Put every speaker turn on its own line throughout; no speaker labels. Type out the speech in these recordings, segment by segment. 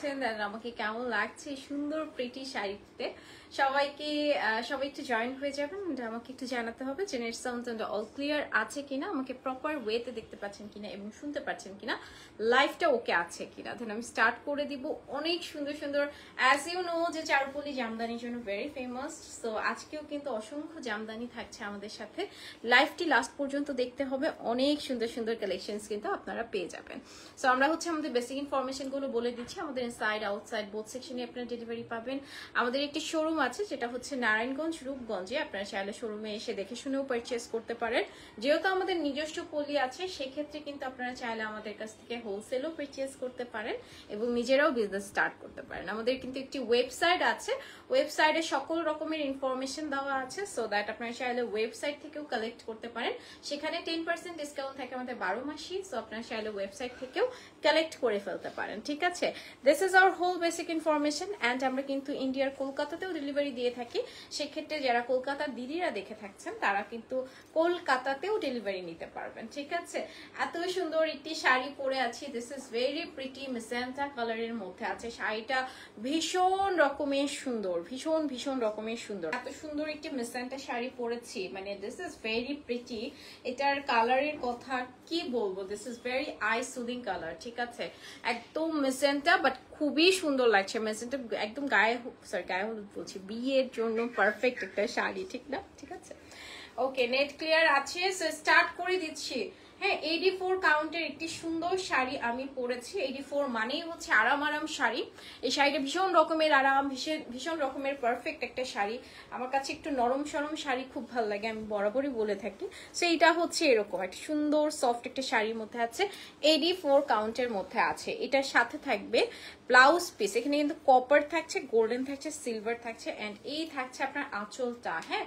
আছেন আর আমাকে কেমন লাগছে সুন্দর প্রিটি শাড়িতে। সবাই একটু জয়েন হয়ে যাবেন। আমাকে একটু জানাতে হবে যে নেট সাউন্ড অল ক্লিয়ার আছে কিনা, আমাকে প্রপার ওয়েতে দেখতে পাচ্ছেন কিনা এবং শুনতে পাচ্ছেন কিনা, লাইভটা ওকে আছে কিনা। দেন আমি স্টার্ট করে দিব। অনেক সুন্দর সুন্দর, অ্যাজ ইউ নো যে চারুপলি জামদানির জন্য ভেরি ফেমাস। সো আজকেও কিন্তু অসংখ্য জামদানি থাকছে আমাদের সাথে। লাইভটি লাস্ট পর্যন্ত দেখতে হবে, অনেক সুন্দর সুন্দর কালেকশনস কিন্তু আপনারা পেয়ে যাবেন। সো আমরা আমাদের বেসিক ইনফরমেশন গুলো বলে দিচ্ছি। আমাদের ইনসাইড আউটসাইড বোথ সেকশনে আপনারা ডেলিভারি পাবেন। আমাদের একটি শোরুম আছে যেটা হচ্ছে নারায়ণগঞ্জ রূপগঞ্জে। আপনারা চাইলে শোরুমে এসে দেখে শুনেও পারচেস করতে পারেন। যেহেতু আমাদের নিজস্ব পলি আছে সেক্ষেত্রে কিন্তু আপনারা চাইলে আমাদের কাছ থেকে হোলসেলও পারচেস করতে পারেন এবং নিজেরাও বিজনেস স্টার্ট করতে পারেন। আমাদের কিন্তু একটি ওয়েবসাইট আছে, ওয়েবসাইটে সকল রকমের ইনফরমেশন দেওয়া আছে। সো দ্যাট আপনারা চাইলে ওয়েবসাইট থেকেও কালেক্ট করতে পারেন। সেখানে 10% ডিসকাউন্ট থাকে আমাদের 12 মাসই। সো আপনারা চাইলে ওয়েবসাইট থেকেও কালেক্ট করে ফেলতে পারেন। ঠিক আছে, this is our whole basic information. And আমরা কিন্তু ইন্ডিয়ার কলকাতাতেও ডেলিভারি দিয়ে থাকি। সেক্ষেত্রে যারা কলকাতার দিদিরা দেখে থাকছেন তারা কিন্তু কলকাতাতেও ডেলিভারি নিতে পারবেন। ঠিক আছে, এত সুন্দর একটি শাড়ি পরে আছি। This is very pretty magenta কালারের মধ্যে আছে। শাড়িটা ভীষণ রকমের সুন্দর, ভীষণ ভীষণ রকমের সুন্দর। এত সুন্দর একটি মেজেন্টা শাড়ি পরেছি, মানে দিস ইজ ভেরি প্রিটি। এটার কালারের কথা কি বলবো, this is very I soothing colour. ঠিক আছে, একদম মেজেন্টা বাট খুবই সুন্দর লাগছে। মেজেন্টা একদম গায়ে হলুদ বলছি, বিয়ের জন্য পারফেক্ট একটা শাড়ি, ঠিক না? ঠিক আছে, ওকে, নেট ক্লিয়ার আছে। সো স্টার্ট করে দিচ্ছি। হ্যাঁ, 84 কাউন্টের একটি সুন্দর শাড়ি আমি পরেছি। 84 মানেই হচ্ছে আরাম শাড়ি। এই শাড়িটা ভীষণ রকমের আরাম, ভীষণ রকমের পারফেক্ট একটা শাড়ি। আমার কাছে একটু নরম সরম শাড়ি খুব ভালো লাগে, আমি বরাবরই বলে থাকি। সো এইটা হচ্ছে এরকম একটা সুন্দর সফট একটা শাড়ির মধ্যে আছে, 84 কাউন্টের মধ্যে আছে। এটার সাথে থাকবে ব্লাউজ পিস। এখানে কিন্তু কপার থাকছে, গোল্ডেন থাকছে, সিলভার থাকছে, অ্যান্ড এই থাকছে আপনার আঁচলটা। হ্যাঁ,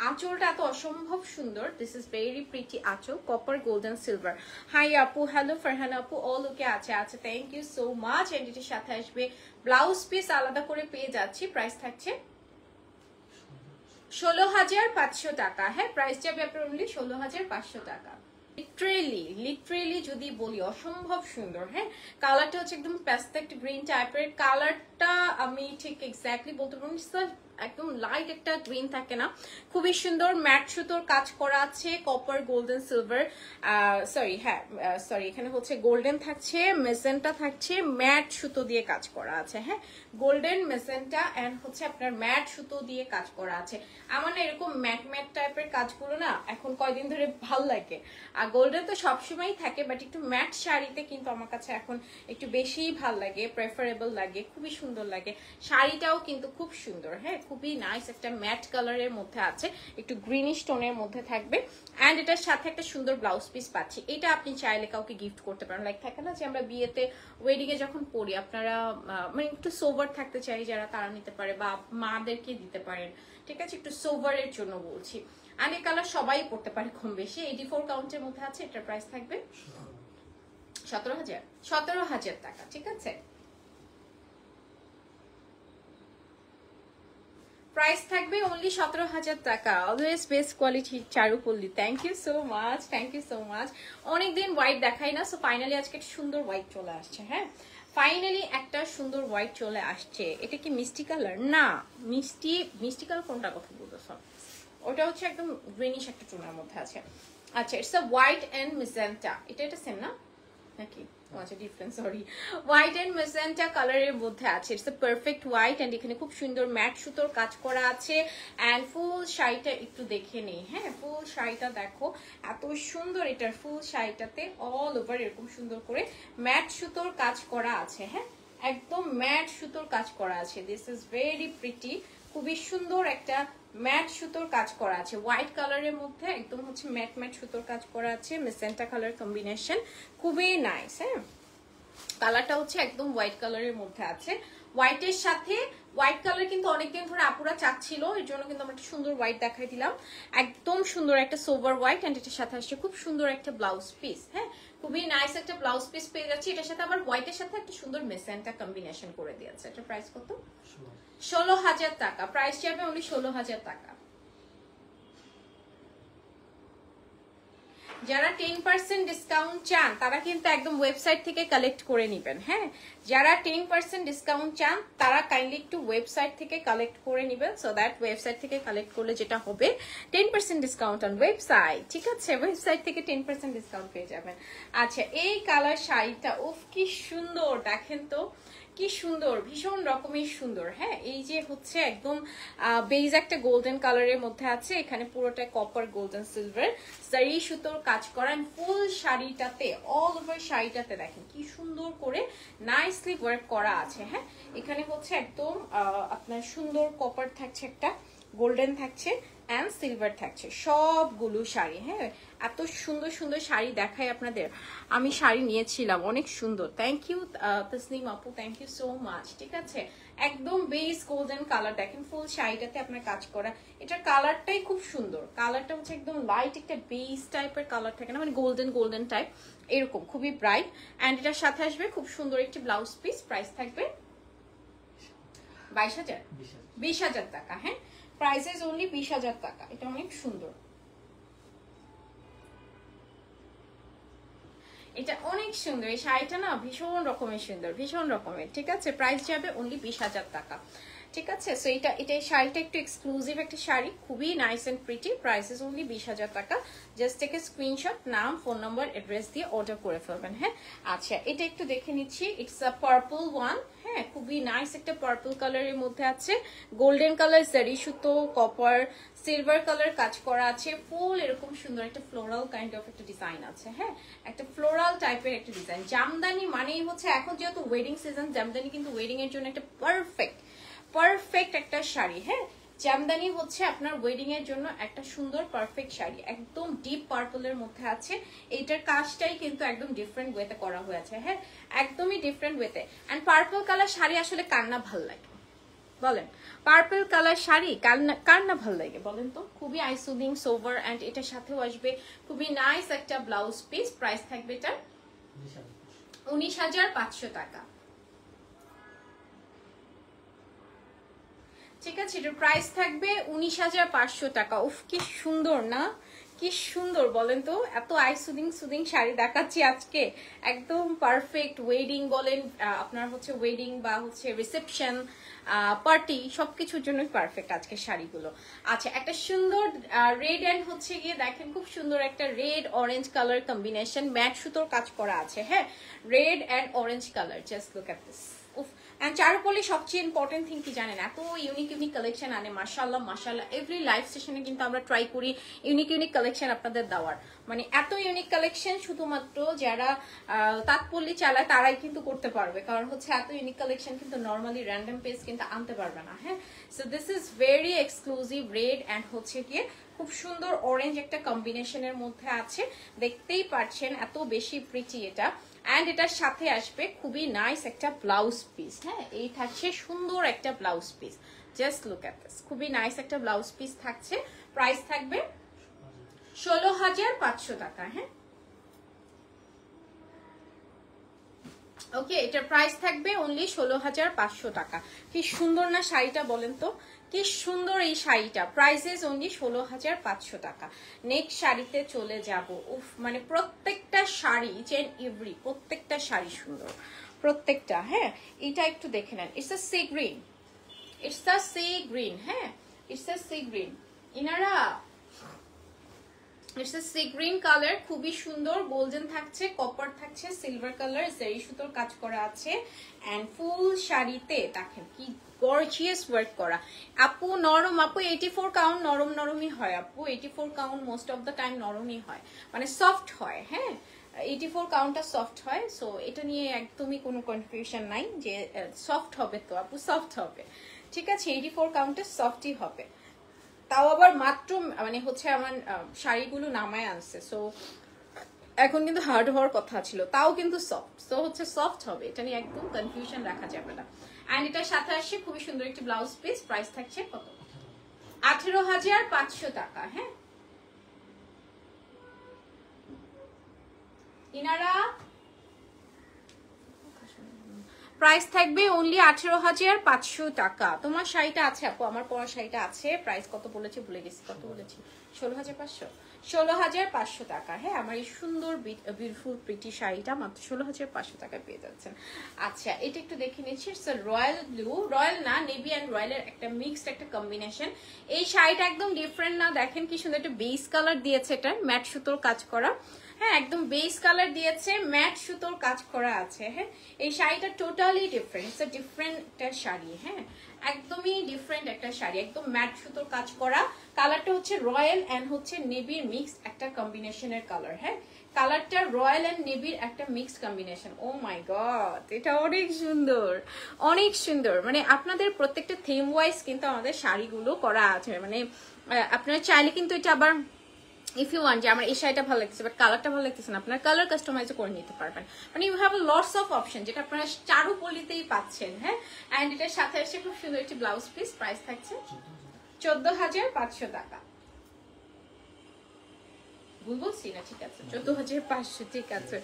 আঁচলটা এত অসম্ভব সুন্দর। দিস ইজ ভেরি প্রিটি আঁচল, কপার গোল্ডেন সিলভার। হাই আপু, হ্যালো ফারহানা আপু, অল ওকে আছে। আচ্ছা, thank you so much. And এটির সাথে আসবে ব্লাউজ পিস, আলাদা করে পেয়ে যাচ্ছি। প্রাইস থাকছে 16,500 টাকা। হ্যাঁ, প্রাইস যাবে আপনার অনলি 16,500 টাকা। লিটারেলি যদি বলি অসম্ভব সুন্দর। হ্যাঁ, কালারটা হচ্ছে একদম প্যাস্টেল গ্রিন টাইপের কালারটা। আমি ঠিক এক্স্যাক্টলি বলতে পারবো একদম লাইট একটা গ্রিন থাকে না, খুবই সুন্দর। ম্যাট সুতোর কাজ করা আছে, কপার গোল্ডেন সিলভার, সরি এখানে হচ্ছে গোল্ডেন থাকছে, মেজেন্টা থাকছে, ম্যাট সুতো দিয়ে কাজ করা আছে। হ্যাঁ, গোল্ডেন, মেজেন্টা এন্ড হচ্ছে আপনার ম্যাট সুতো দিয়ে কাজ করা আছে। আমার না এরকম ম্যাট টাইপের কাজগুলো না এখন কয়দিন ধরে ভাল লাগে। আর গোল্ডেন তো সবসময়ই থাকে, বাট একটু ম্যাট শাড়িতে কিন্তু আমার কাছে এখন একটু বেশি ভাল লাগে, প্রেফারেবল লাগে, খুবই সুন্দর লাগে। শাড়িটাও কিন্তু খুব সুন্দর। হ্যাঁ, খুবই নাইস একটা ম্যাট কালারের মধ্যে আছে, একটু গ্রিনিশ টোনের মধ্যে থাকবে। অ্যান্ড এটার সাথে একটা সুন্দর ব্লাউজ পিস পাচ্ছি। এটা আপনি চাইলে কাউকে গিফট করতে পারেন। লাইক থাকে না যে আমরা বিয়েতে ওয়েডিং এ যখন পরি, আপনারা মানে একটু সোভার থাকতে চাই যারা, তারা নিতে পারে, বা মাদেরকে দিতে পারেন। ঠিক আছে, একটু সোভারের জন্য বলছি। আর এই কালার সবাই পড়তে পারে কম বেশি। 84 কাউন্টের মধ্যে আছে। এটার প্রাইস থাকবে 17,000 টাকা। ঠিক আছে, প্রাইস থাকবে অনলি 17,000 টাকা। Always best quality Charupalli. Thank you so much, thank you so much. অনেকদিন হোয়াইট দেখাই না, সো ফাইনালি আজকে একটা সুন্দর হোয়াইট চলে আসছে। হ্যাঁ, ফাইনালি একটা সুন্দর হোয়াইট চলে আসছে। এটা কি মিষ্টি কালার? না, মিষ্টি কালার কোনটা কথা বলতো? ওটা হচ্ছে একদম গ্রিনিশ একটা টোনের মধ্যে আছে। আচ্ছা, it's a white and magenta. এটা সেম না নাকি? আচ্ছা, different, sorry. White and magenta কালারের মধ্যে আছে। It's a perfect white and এখানে খুব সুন্দর ম্যাট সুতোর কাজ করা আছে। এন্ড ফুল শাড়িটা একটু দেখে নেই। হ্যাঁ, ফুল শাড়িটা দেখো, এত সুন্দর। এটার ফুল শাড়িটাতে অল ওভার এরকম সুন্দর করে ম্যাট সুতোর কাজ করা আছে। হ্যাঁ, একদম ম্যাট সুতোর কাজ করা আছে। দিস ইজ ভেরি প্রিটি, খুবই সুন্দর একটা ম্যাট সুতোর কাজ করা আছে। হোয়াইট কালারের মধ্যে একদম হচ্ছে ম্যাট সুতোর কাজ করা আছে। মেজেন্টা কালার কম্বিনেশন, খুবই নাইস। হ্যাঁ, কালারটা হচ্ছে একদম হোয়াইট কালারের মধ্যে আছে। হোয়াইটের সাথে হোয়াইট কালার কিন্তু অনেকদিন ধরে আপুরা চাচ্ছিল, এর জন্য কিন্তু আমরা একটা সুন্দর হোয়াইট দেখাই দিলাম। একদম সুন্দর একটা সোভার হোয়াইট, এন্ড এটার সাথে আসছে খুব সুন্দর একটা ব্লাউজ পিস। হ্যাঁ, খুবই নাইস একটা ব্লাউজ পিস পেয়ে যাচ্ছি। এটার সাথে আবার হোয়াইটের সাথে একটা সুন্দর মেজেন্টা কম্বিনেশন করে দিয়েছে। এটা প্রাইস কত? 16,000 টাকা। প্রাইস যাবে অনলি 16,000 টাকা। যারা 10% ডিসকাউন্ট চান তারা কিন্তু একদম ওয়েবসাইট থেকে কালেক্ট করে নেবেন। হ্যাঁ, যারা 10% ডিসকাউন্ট চান তারা কাইন্ডলি একটু ওয়েবসাইট থেকে কালেক্ট করে নেবেন, সো দ্যাট ওয়েবসাইট থেকে কালেক্ট করলে যেটা হবে 10% ডিসকাউন্ট অন ওয়েবসাইট, ঠিক আছে? ওয়েবসাইট থেকে 10% ডিসকাউন্ট পেয়ে যাবেন। আচ্ছা, এই কালার শাড়িটা উফ কি সুন্দর, দেখেন তো কি সুন্দর, ভীষণ রকমের সুন্দর। হ্যাঁ, এই যে হচ্ছে একদম বেজ একটা গোল্ডেন কালারের মধ্যে আছে, এখানে পুরোটা কপার গোল্ডেন সিলভার জারি সুতোর কাজ করা, ফুল শাড়িটাতে অল ওভার শাড়িটাতে দেখেন কি সুন্দর করে নাইসলি ওয়ার্ক করা আছে। হ্যাঁ, এখানে হচ্ছে একদম আপনার সুন্দর কপার থাকছে, একটা গোল্ডেন থাকছে অ্যান্ড সিলভার থাকছে, সবগুলো শাড়ি। হ্যাঁ, এত সুন্দর সুন্দর শাড়ি দেখাই আপনাদের। আমি শাড়ি নিয়েছিলাম, অনেক সুন্দর। থ্যাংক ইউ তসনিম আপু, থ্যাংক ইউ সো মাচ। ঠিক আছে, একদম বেস গোল্ডেন কালার, দেখেন ফুল শাড়িটাতে আপনার কাজ করা। এটার কালারটাই খুব সুন্দর, কালারটা হচ্ছে একদম লাইট একটা বেস টাইপের কালার থাকে না, মানে গোল্ডেন গোল্ডেন টাইপ এরকম, খুবই ব্রাইট। অ্যান্ড এটার সাথে আসবে খুব সুন্দর একটি ব্লাউজ পিস, প্রাইস থাকবে 22,000 20,000 টাকা। হ্যাঁ, প্রাইসেস অনলি 20,000 টাকা। এটা অনেক সুন্দর, এটা অনেক সুন্দর। এই শাড়িটা না ভীষণ রকমের সুন্দর, ভীষণ রকমের। ঠিক আছে, প্রাইস যাবে অনলি 20,000 টাকা। ঠিক আছে, সো এটা এই শাড়িটা একটু এক্সক্লুসিভ একটা শাড়ি, খুবই nice and pretty. Prices only 20,000 টাকা। জাস্ট টেক এ স্ক্রিনশট, নাম, ফোন নাম্বার, অ্যাড্রেস দিয়ে অর্ডার করে ফেলবেন। হ্যাঁ, আচ্ছা, এটা একটু দেখে নিচ্ছি। It's a purple one. হ্যাঁ, খুবই নাইস একটা পার্পল কালারের মধ্যে আছে, গোল্ডেন কালার জারি সুতো, কপার সিলভার কালার কাজ করা আছে, ফুল এরকম সুন্দর একটা ফ্লোরাল কাইন্ড অফ একটা ডিজাইন আছে। হ্যাঁ, একটা ফ্লোরাল টাইপের একটা ডিজাইন। জামদানি মানেই হচ্ছে, এখন যেহেতু ওয়েডিং সিজন, জামদানি কিন্তু ওয়েডিং এর জন্য একটা পারফেক্ট একটা শাড়ি। হ্যাঁ, জামদানি হচ্ছে আপনার ওয়েডিং এর জন্য একটা সুন্দর পারফেক্ট শাড়ি, একদম ডিপ পার্পলের মধ্যে আছে। এইটার কাজটাই কিন্তু একদম ডিফারেন্ট ওয়েতে করা হয়েছে। হ্যাঁ, একদমই ডিফারেন্ট ওয়েতে। এন্ড পার্পল কালার শাড়ি আসলে কার না ভাল লাগে বলেন? পার্পল কালার শাড়ি কার না ভাল লাগে বলেন তো? খুবই আইসুদিং, সোভার। এন্ড এটার সাথেও আসবে খুবই নাইস একটা ব্লাউজ পিস। প্রাইস থাকবে এটা 19,500 টাকা। ঠিক আছে, এটার প্রাইস থাকবে 19,500 টাকা। উফ কি সুন্দর না, কি সুন্দর বলেন তো? এত সুদিং শাড়ি দেখাচ্ছি আজকে, একদম পারফেক্ট ওয়েডিং বলেন, আপনার হচ্ছে ওয়েডিং বা হচ্ছে রিসেপশন, পার্টি, সবকিছুর জন্য পারফেক্ট আজকে শাড়িগুলো। আচ্ছা, একটা সুন্দর রেড এন্ড হচ্ছে গিয়ে দেখেন খুব সুন্দর একটা red orange colour combination, matte সুতোর কাজ করা আছে। হ্যাঁ, red and orange colour, just look at this. উফ, এন্ড চারুকলি সবচেয়ে ইম্পর্টেন্ট থিং কি জানেন? এত ইউনিক কালেকশন আনে, মাশাআল্লাহ মাশাআল্লাহ। এভরি লাইভ সেশনে কিন্তু আমরা ট্রাই করি ইউনিক কালেকশন আপনাদের দেওয়ার। মানে এত ইউনিক কালেকশন শুধুমাত্র যারা তাৎপল্য চালায় তারাই কিন্তু করতে পারবে, কারণ হচ্ছে এত ইউনিক কালেকশন কিন্তু নর্মালি র্যান্ডম পেজ কিন্তু আনতে পারবে না। হ্যাঁ, so this is very exclusive red and হচ্ছে গিয়ে খুব সুন্দর অরেঞ্জ একটা কম্বিনেশনের মধ্যে আছে, দেখতেই পাচ্ছেন এত বেশি প্রিটি এটা। অ্যান্ড এটার সাথে আসবে খুবই নাইস একটা ব্লাউজ পিস। হ্যাঁ, এই থাকছে সুন্দর একটা blouse piece, just look at this, খুবই নাইস একটা ব্লাউজ পিস থাকছে। প্রাইস থাকবে 16,500 টাকা। হ্যাঁ, ওকে, এটার প্রাইস থাকবে অনলি 16,500 টাকা। কি সুন্দর না শাড়িটা বলেন তো, কি সুন্দর এই শাড়িটা। প্রাইসেস অনলি 16,500 টাকা। নেক্সট শাড়িতে চলে যাব। উফ, মানে প্রত্যেকটা শাড়ি চেন এভরি, প্রত্যেকটা শাড়ি সুন্দর প্রত্যেকটা। হ্যাঁ, এটা একটু দেখে নেন। It's a sea green, it's a sea green. হ্যাঁ, ইটস আ সি গ্রিন। ইনারা, it's a sea green colour, খুবই সুন্দর, গোল্ডেন থাকছে, কপার থাকছে, সিলভার কালার জারি সুতোর কাজ করা আছে। এন্ড ফুল শাড়িতে দেখেন কি গর্জিয়াস ওয়ার্ক করা। আপু নরম, আপু 84 কাউন্ট নরমই হয় আপু, 84 count most of the time নরমই হয়, মানে সফট হয়। হ্যাঁ, 84 কাউন্টটা সফট হয়, সো এটা নিয়ে একদমই কোনো কনফিউশন নাই যে সফট হবে, তো আপু সফট হবে। ঠিক আছে, 84 কাউন্টটা সফটই হবে। তাও আবার মাত্র মানে হচ্ছে আমার শাড়িগুলো নামায় আনছে, সো এখন কিন্তু হার্ড হওয়ার কথা ছিল, তাও কিন্তু সফট, সো হচ্ছে সফট হবে, এটা নিয়ে একদম কনফিউশন রাখা যাবে না। এন্ড এটার সাথে আসছে খুবই সুন্দর একটি ব্লাউজ পিস। প্রাইস থাকছে কত? 18,500 টাকা। হ্যাঁ, ইনারা, প্রাইস থাকবে অনলি 18,500 টাকা। তোমার শাড়িটা আছে আপু? আমার পরা শাড়িটা আছে। প্রাইস কত বলেছি ভুলে গেছি, কত বলেছি? 16,500, 16,500 টাকা। হ্যাঁ, আমার এই সুন্দর বিউটিফুল প্রিটি শাড়িটা মাত্র 16,500 টাকায় পেয়ে যাচ্ছেন। আচ্ছা, এটা একটু দেখে নিচ্ছি। ইটস রয়্যাল ব্লু, রয়্যাল না, নেভি অ্যান্ড রয়্যালের একটা মিক্সড একটা কম্বিনেশন। এই শাড়িটা একদম ডিফারেন্ট না, দেখেন কি সুন্দর একটা বেস কালার দিয়েছে, এটা ম্যাট সুতোর কাজ করা। হ্যাঁ, একদম বেস কালার দিয়েছে, ম্যাট সুতোর কাজ করা আছে। হ্যাঁ, এই শাড়িটা টোটালি ডিফারেন্ট, ইটস ডিফারেন্ট একটা শাড়ি। হ্যাঁ, একদমই ডিফারেন্ট একটা শাড়ি, একদম ম্যাট সুতোর কাজ করা। কালারটা হচ্ছে রয়্যাল এন্ড হচ্ছে নেভির মিক্স একটা কম্বিনেশনের কালার। হ্যাঁ, কালারটা রয়্যাল এন্ড নেভির একটা মিক্স কম্বিনেশন। ও মাই গড, এটা অনেক সুন্দর, অনেক সুন্দর। মানে আপনাদের প্রত্যেকটা থিম ওয়াইজ কিন্তু আমাদের শাড়িগুলো করা আছে। মানে আপনারা চাইলে কিন্তু এটা আবার ইফ ইউ ওয়ান্ট যে আমার এই শাড়িটা ভালো লাগতেছে বাট কালারটা ভালো লাগতেছে না, আপনার কালার কাস্টমাইজ করে নিতে পারবেন। মানে you have lots of option, যেটা আপনারা চারুপল্লিতেই পাচ্ছেন। হ্যাঁ, অ্যান্ড এটার সাথে আসছে খুব সুন্দর একটি ব্লাউজ পিস। প্রাইস থাকছে 14,500 টাকা। ভুল বলছি না? ঠিক আছে, 14,500। ঠিক আছে।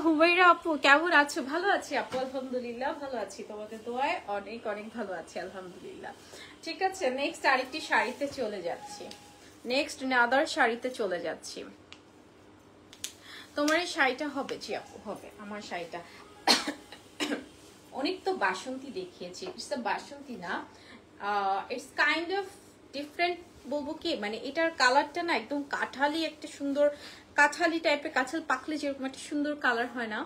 হুমাইরা আপু কেমন আছো? ভালো আছি আপু, আলহামদুলিল্লাহ ভালো আছি, তোমাদের দোয়ায় অনেক অনেক ভালো আছি, আলহামদুলিল্লাহ। ঠিক আছে, নেক্সট আরেকটি শাড়িতে চলে যাচ্ছি। নেক্সট আদার শাড়িতে চলে যাচ্ছি। তোমার এই শাড়িটা হবে? জি আপু হবে। আমার শাড়িটা অনেক তো বাসন্তী দেখিয়েছি, ইটস বাসন্তী না, ইটস কাইন্ড অফ ডিফারেন্ট বলবো কি, মানে এটার কালারটা না একদম কাঠালি, একটা সুন্দর কাঠালি টাইপের, কাঁঠাল পাকলে যেরকম একটা সুন্দর কালার হয় না,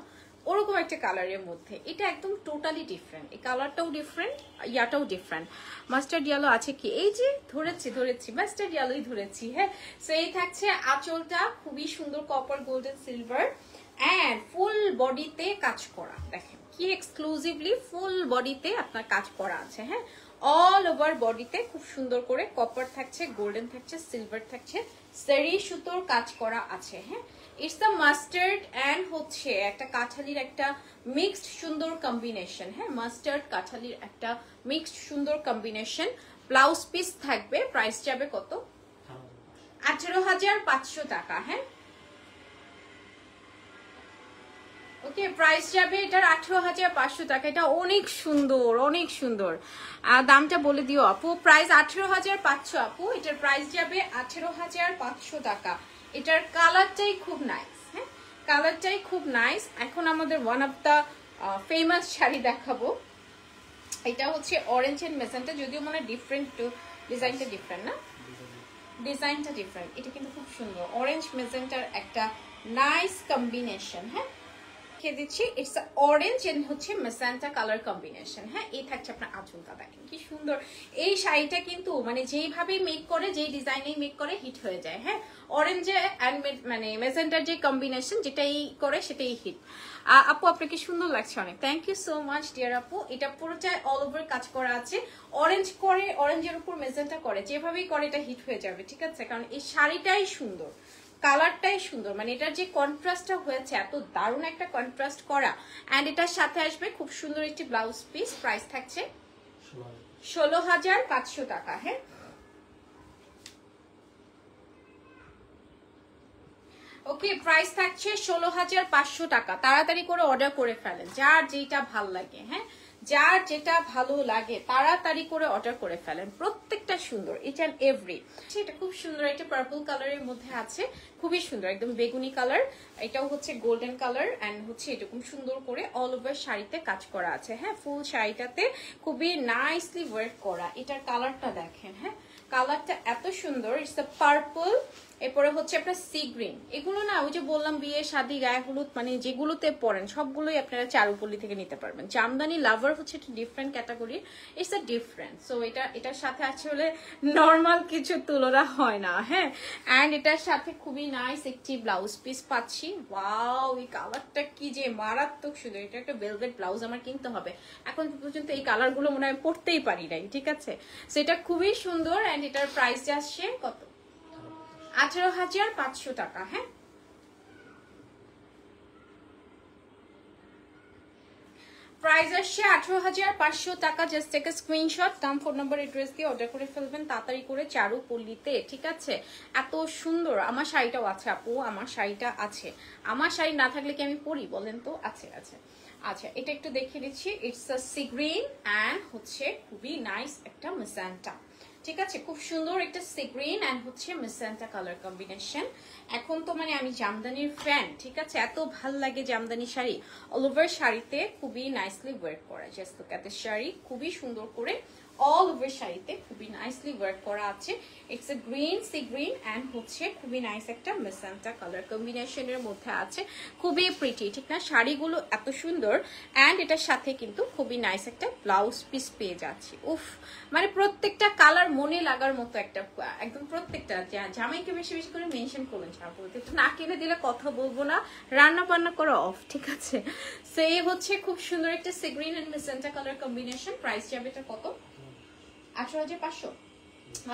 ওরকম একটা কালারের মধ্যে। এটা একদম টোটালি ডিফারেন্ট, এই কালারটাও ডিফারেন্ট, ইয়াটাও ডিফারেন্ট। মাস্টার্ড ইয়েলো আছে কি? এই যে ধরেছি মাস্টার্ড ইয়েলোই ধরেছি। হ্যাঁ, সো এই থাকছে আঁচলটা, খুবই সুন্দর copper golden silver and full বডিতে কাজ করা। দেখেন কি এক্সক্লুসিভলি ফুল বডিতে আপনার কাজ করা আছে। হ্যাঁ, অল ওভার বডিতে খুব সুন্দর করে কপার থাকছে, গোল্ডেন থাকছে, সিলভার থাকছে, সেরি সুতোর কাজ করা আছে। হ্যাঁ, ইটস দ্য মাস্টার্ড এন্ড হচ্ছে একটা কাঠালির একটা মিক্সড সুন্দর কম্বিনেশন। হ্যাঁ, মাস্টার্ড কাঠালির একটা মিক্সড সুন্দর কম্বিনেশন। ব্লাউজ পিস থাকবে। প্রাইস যাবে কত? 18,500 টাকা। হ্যাঁ, ওকে, প্রাইস যাবে এটার 18,500 টাকা। এটা অনেক সুন্দর, অনেক সুন্দর। দামটা বলে দিও আপু। প্রাইস 18,500 আপু, এটার প্রাইস যাবে 18,500 টাকা। এটার কালারটাই খুব নাইস। হ্যাঁ, কালারটাই খুব নাইস। এখন আমাদের one of the famous sari দেখাবো। এটা হচ্ছে অরেঞ্জ এন্ড মেজেন্টা, যদিও মানে ডিফারেন্ট, টু ডিজাইনটা ডিফারেন্ট না, ডিজাইনটা ডিফারেন্ট। এটা কিন্তু খুব সুন্দর, অরেঞ্জ মেজেন্টার একটা নাইস কম্বিনেশন। হ্যাঁ, দিচ্ছি ইটস অরেঞ্জ এন্ড হচ্ছে মেজেন্টা কালার কম্বিনেশন। হ্যাঁ, এই থাকছে আপনার আঁচলটা, দেখেন কি সুন্দর। এই শাড়িটা কিন্তু মানে যেইভাবে মেক করে, যেই ডিজাইনেই মেক করে হিট হয়ে যায়। হ্যাঁ, অরেঞ্জ এন্ড মানে মেজেন্টার যে কম্বিনেশন, যেটাই করে সেটাই হিট। আপু আপনাকে সুন্দর লাগছে অনেক, thank you so much dear আপু। এটা পুরোটাই অল ওভার কাজ করা আছে, অরেঞ্জ করে, অরেঞ্জের উপর মেজেন্টা করে, যেভাবেই করে এটা হিট হয়ে যাবে। ঠিক আছে, কারণ এই শাড়িটাই সুন্দর, কালারটাই সুন্দর। মানে এটার যে কন্ট্রাস্টটা হয়েছে, এত দারুণ একটা কন্ট্রাস্ট করা। এন্ড এটার সাথে আসবে খুব সুন্দর একটি ব্লাউজ পিস। প্রাইস থাকছে 16,500 টাকা। হ্যাঁ, ওকে, প্রাইস থাকছে 16,500 টাকা। তাড়াতাড়ি করে অর্ডার করে ফেলেন, যার যেটা ভাল লাগে। হ্যাঁ, যার যেটা ভালো লাগে তাড়াতাড়ি করে অর্ডার করে ফেলেন। প্রত্যেকটা সুন্দর, ইচ অ্যান্ড এভরি। এটা খুব সুন্দর একটা পার্পল কালারের মধ্যে আছে, খুবই সুন্দর, একদম বেগুনি কালার। এটাও হচ্ছে গোল্ডেন কালার এন্ড হচ্ছে এরকম সুন্দর করে অল ওভার শাড়িতে কাজ করা আছে। হ্যাঁ, ফুল শাড়িটাতে খুবই নাইসলি ওয়ার্ক করা। এটার কালারটা দেখেন। হ্যাঁ, কালারটা এত সুন্দর, ইটস দ্য পার্পল, এরপরে হচ্ছে আপনার সি গ্রিন। এগুলো না ওই যে বললাম বিয়ে শাদী গায়ে হলুদ মানে যেগুলোতে পড়েন সবগুলোই আপনারা চারুপল্লী থেকে নিতে পারবেন। জামদানি লাভার হচ্ছে একটা different category, it's a different. So এটার সাথে আসলে নর্মাল কিছু তুলনা হয় না। হ্যাঁ, অ্যান্ড এটার সাথে খুবই নাইস একটি ব্লাউজ পিস পাচ্ছি। ওয়াও, এই কালারটা কি যে মারাত্মক সুন্দর। এটা একটা ভেলভেট ব্লাউজ আমার কিনতে হবে, এখন পর্যন্ত এই কালারগুলো মনে হয় পড়তেই পারি নাই। ঠিক আছে, সো এটা খুবই সুন্দর অ্যান্ড এটার প্রাইস আসছে কত? 18,500 টাকা। হ্যাঁ, প্রাইস আসছে 18,500 টাকা। জাস্ট টেক আ স্ক্রিনশট, নাম, ফোন নাম্বার, এড্রেস দিয়ে অর্ডার করে ফেলবেন তাড়াতাড়ি করে চারুপল্লীতে। ঠিক আছে, এত সুন্দর। আমার শাড়িটাও আছে আপু, আমার শাড়িটা আছে। আমার শাড়ি না থাকলে কি আমি পরি বলেন তো? আছে আছে। আচ্ছা, এটা একটু দেখিয়ে দিচ্ছি। It's a sea green and হচ্ছে খুবই নাইস একটা মেজেন্টা। ঠিক আছে, খুব সুন্দর একটা সি গ্রিন এন্ড হচ্ছে মেজেন্টা কালার কম্বিনেশন। এখন তো মানে আমি জামদানির ফ্যান, ঠিক আছে, এত ভাল লাগে জামদানি শাড়ি। অল ওভার শাড়িতে খুবই নাইসলি ওয়ার্ক করা, just look at this sari, খুবই সুন্দর করে অল ওভার শাড়িতে খুবই নাইসলি ওয়ার্ক করা আছে। It's a green sea green and হচ্ছে খুবই নাইস একটা মেজেন্টা কালার কম্বিনেশনের মধ্যে আছে, খুবই প্রিটি, ঠিক না? শাড়িগুলো এত সুন্দর এন্ড এটার সাথে কিন্তু খুবই নাইস একটা ব্লাউজ পিস পেয়ে যাচ্ছি। উফ, মানে প্রত্যেকটা কালার মনে লাগার মতো একটা, একদম প্রত্যেকটা। জামাইকে বেশি বেশি করে মেনশন করবেন, বলতে একটু না কিনে দিলে কথা বলবো না, রান্না বান্না করা অফ, ঠিক আছে? সো এই হচ্ছে খুব সুন্দর একটা sea green and magenta colour combination. Price যাবে এটা কত? 18,500,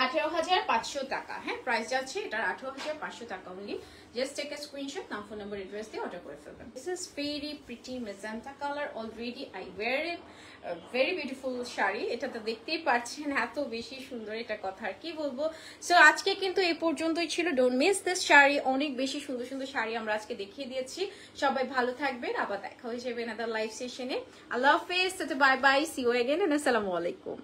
18,500 টাকা। হ্যাঁ, প্রাইস যাচ্ছে এটার 18,500 টাকা only. Just take a screenshot, নাম, ফোন নাম্বার, অ্যাড্রেস দিয়ে অর্ডার করে ফেলবেন। This is very pretty magenta colour, already I wear it, very beautiful sari. এটা তো দেখতেই পাচ্ছেন এত বেশি সুন্দর, এটা কথা আর কি বলবো। সো আজকে কিন্তু এই পর্যন্তই ছিল। ডোন্ট মিস দিস শাড়ি, অনেক বেশি সুন্দর সুন্দর শাড়ি আমরা আজকে দেখিয়ে দিয়েছি। সবাই ভালো থাকবেন, আবার দেখা হয়ে যাবে আনাদার লাইভ সেশনে। আল্লাহ হাফেজ, bye bye, see you again, and আসসালামু আলাইকুম।